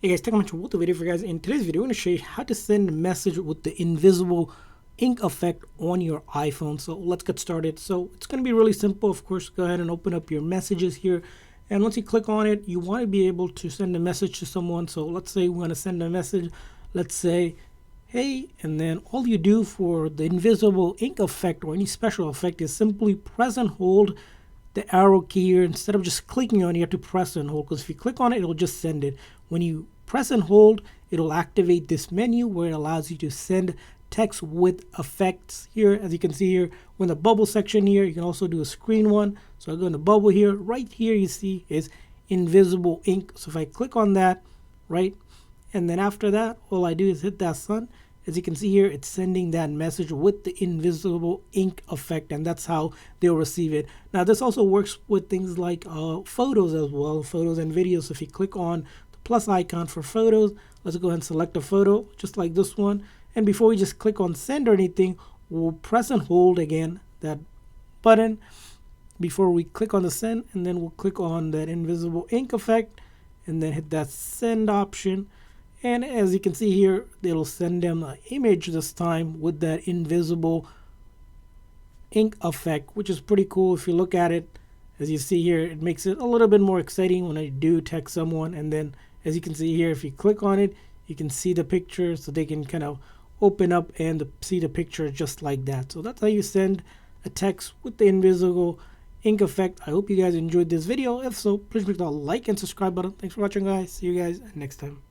Hey guys, thank you much for the video for you guys. In today's video, I'm going to show you how to send a message with the invisible ink effect on your iPhone. So let's get started. So it's going to be really simple. Of course, go ahead and open up your messages here. And once you click on it, you want to be able to send a message to someone. So let's say we want to send a message. Let's say, hey, and then all you do for the invisible ink effect or any special effect is simply press and hold the arrow key here. Instead of just clicking on it, you have to press and hold, because if you click on it, it'll just send it. When you press and hold, it'll activate this menu where it allows you to send text with effects here. As you can see here, when the bubble section here, you can also do a screen one. So I go in the bubble here. Right here you see is invisible ink. So if I click on that, right, and then after that, all I do is hit that sun. As you can see here, it's sending that message with the invisible ink effect, and that's how they'll receive it. Now, this also works with things like photos as well, photos and videos. So if you click on the plus icon for photos, let's go ahead and select a photo, just like this one. And before we just click on send or anything, we'll press and hold again that button before we click on the send, and then we'll click on that invisible ink effect, and then hit that send option. And as you can see here, it'll send them an image this time with that invisible ink effect, which is pretty cool. If you look at it, as you see here, it makes it a little bit more exciting when I do text someone. And then as you can see here, if you click on it, you can see the picture, so they can kind of open up and see the picture just like that. So that's how you send a text with the invisible ink effect. I hope you guys enjoyed this video. If so, please click the like and subscribe button. Thanks for watching, guys. See you guys next time.